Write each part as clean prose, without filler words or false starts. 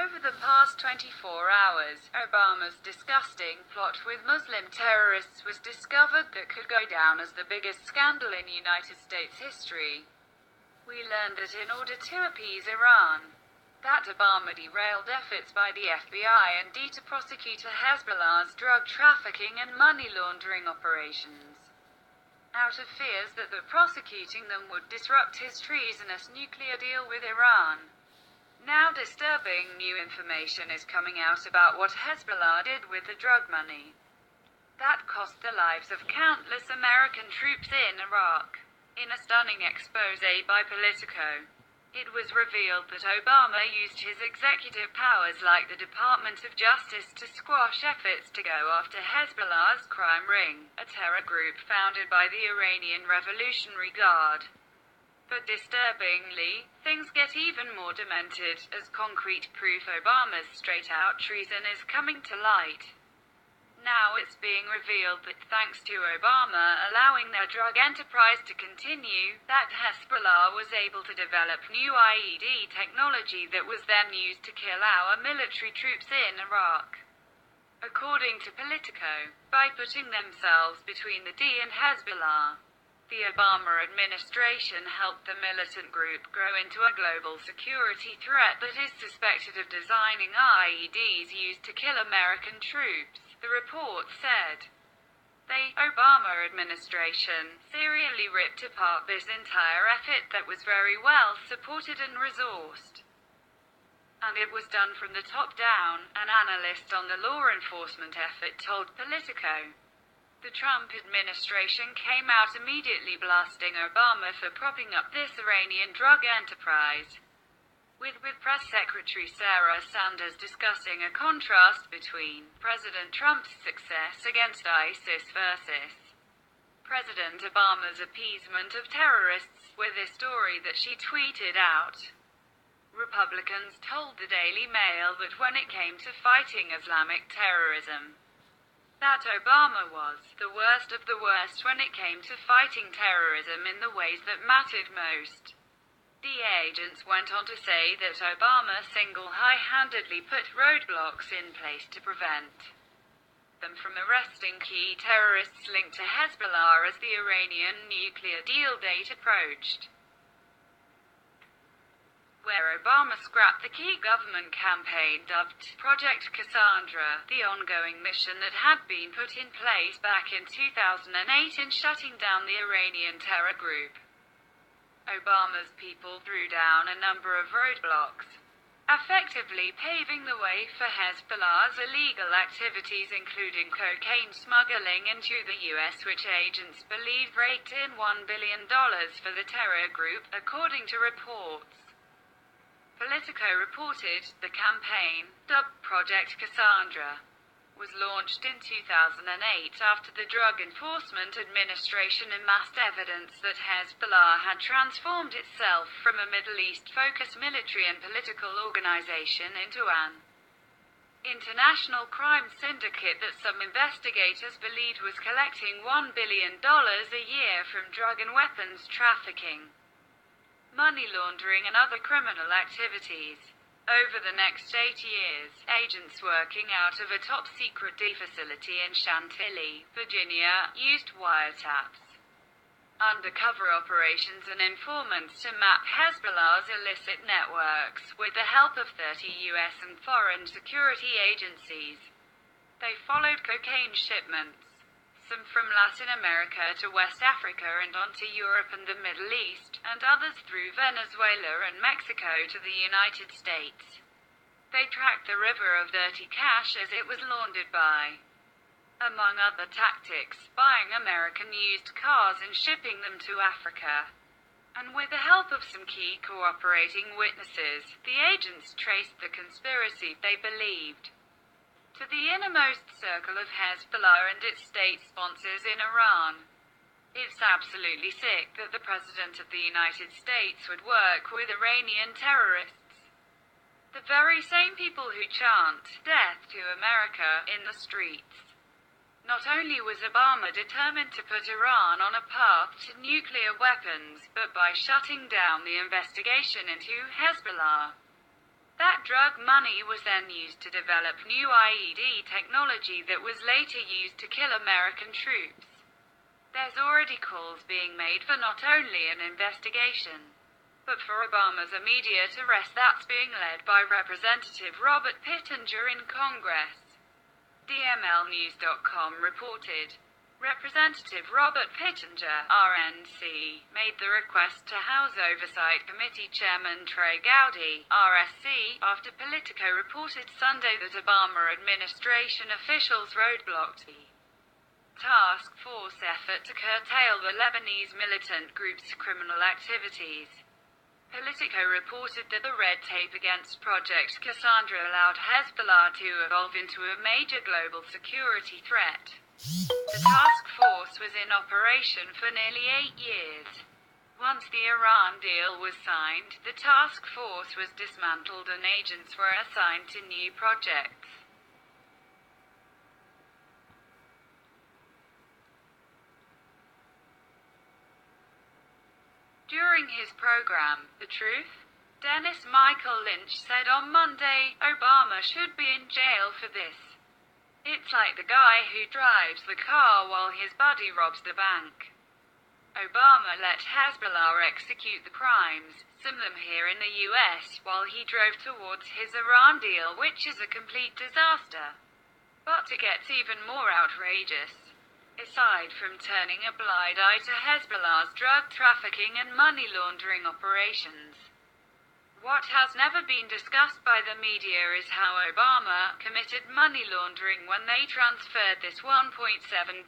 Over the past 24 hours, Obama's disgusting plot with Muslim terrorists was discovered that could go down as the biggest scandal in United States history. We learned that in order to appease Iran, that Obama derailed efforts by the FBI and DEA to prosecute Hezbollah's drug trafficking and money laundering operations, out of fears that prosecuting them would disrupt his treasonous nuclear deal with Iran. Now disturbing new information is coming out about what Hezbollah did with the drug money that cost the lives of countless American troops in Iraq. In a stunning exposé by Politico, it was revealed that Obama used his executive powers like the Department of Justice to squash efforts to go after Hezbollah's crime ring, a terror group founded by the Iranian Revolutionary Guard. But disturbingly, things get even more demented, as concrete proof Obama's straight-out treason is coming to light. Now it's being revealed that thanks to Obama allowing their drug enterprise to continue, that Hezbollah was able to develop new IED technology that was then used to kill our military troops in Iraq. According to Politico, by putting themselves between the DEA and Hezbollah, the Obama administration helped the militant group grow into a global security threat that is suspected of designing IEDs used to kill American troops, the report said. The Obama administration serially ripped apart this entire effort that was very well supported and resourced. And it was done from the top down, an analyst on the law enforcement effort told Politico. The Trump administration came out immediately blasting Obama for propping up this Iranian drug enterprise, with Press Secretary Sarah Sanders discussing a contrast between President Trump's success against ISIS versus President Obama's appeasement of terrorists, with a story that she tweeted out. Republicans told the Daily Mail that when it came to fighting Islamic terrorism, that Obama was the worst of the worst when it came to fighting terrorism in the ways that mattered most. The agents went on to say that Obama single-handedly put roadblocks in place to prevent them from arresting key terrorists linked to Hezbollah as the Iranian nuclear deal date approached, where Obama scrapped the key government campaign dubbed Project Cassandra, the ongoing mission that had been put in place back in 2008 in shutting down the Iranian terror group. Obama's people threw down a number of roadblocks, effectively paving the way for Hezbollah's illegal activities, including cocaine smuggling into the U.S., which agents believe raked in $1 billion for the terror group, according to reports. Politico reported the campaign, dubbed Project Cassandra, was launched in 2008 after the Drug Enforcement Administration amassed evidence that Hezbollah had transformed itself from a Middle East-focused military and political organization into an international crime syndicate that some investigators believed was collecting $1 billion a year from drug and weapons trafficking, money laundering and other criminal activities. Over the next 8 years, agents working out of a top-secret DEA facility in Chantilly, Virginia, used wiretaps, undercover operations and informants to map Hezbollah's illicit networks, with the help of 30 U.S. and foreign security agencies. They followed cocaine shipments, some from Latin America to West Africa and onto Europe and the Middle East, and others through Venezuela and Mexico to the United States. They tracked the river of dirty cash as it was laundered by, among other tactics, buying American used cars and shipping them to Africa. And with the help of some key cooperating witnesses, the agents traced the conspiracy they believed to the innermost circle of Hezbollah and its state sponsors in Iran. It's absolutely sick that the President of the United States would work with Iranian terrorists. The very same people who chant, "Death to America," in the streets. Not only was Obama determined to put Iran on a path to nuclear weapons, but by shutting down the investigation into Hezbollah, That drug money was then used to develop new IED technology that was later used to kill American troops. There's already calls being made for not only an investigation, but for Obama's immediate arrest that's being led by Representative Robert Pittenger in Congress. DMLnews.com reported. Representative Robert Pittenger, RNC, made the request to House Oversight Committee Chairman Trey Gowdy, RSC, after Politico reported Sunday that Obama administration officials roadblocked the task force effort to curtail the Lebanese militant group's criminal activities. Politico reported that the red tape against Project Cassandra allowed Hezbollah to evolve into a major global security threat. The task force was in operation for nearly 8 years. Once the Iran deal was signed, the task force was dismantled and agents were assigned to new projects. During his program, The Truth, Dennis Michael Lynch said on Monday, Obama should be in jail for this. It's like the guy who drives the car while his buddy robs the bank. Obama let Hezbollah execute the crimes, some of them here in the US, while he drove towards his Iran deal, which is a complete disaster. But it gets even more outrageous. Aside from turning a blind eye to Hezbollah's drug trafficking and money laundering operations, what has never been discussed by the media is how Obama committed money laundering when they transferred this $1.7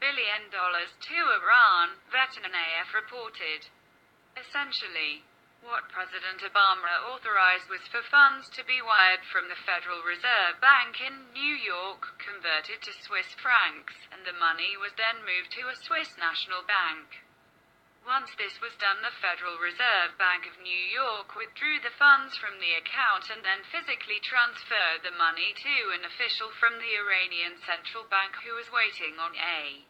billion to Iran, Veteran AF reported. Essentially, what President Obama authorized was for funds to be wired from the Federal Reserve Bank in New York, converted to Swiss francs, and the money was then moved to a Swiss national bank. Once this was done, the Federal Reserve Bank of New York withdrew the funds from the account and then physically transferred the money to an official from the Iranian Central Bank who was waiting on a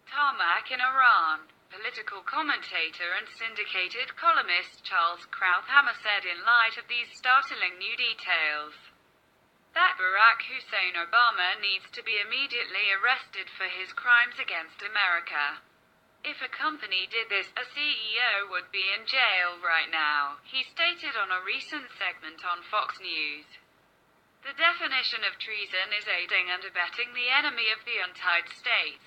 tarmac in Iran. Political commentator and syndicated columnist Charles Krauthammer said in light of these startling new details that Barack Hussein Obama needs to be immediately arrested for his crimes against America. If a company did this, a CEO would be in jail right now, he stated on a recent segment on Fox News. The definition of treason is aiding and abetting the enemy of the United States.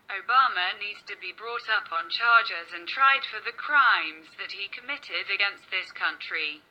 Obama needs to be brought up on charges and tried for the crimes that he committed against this country.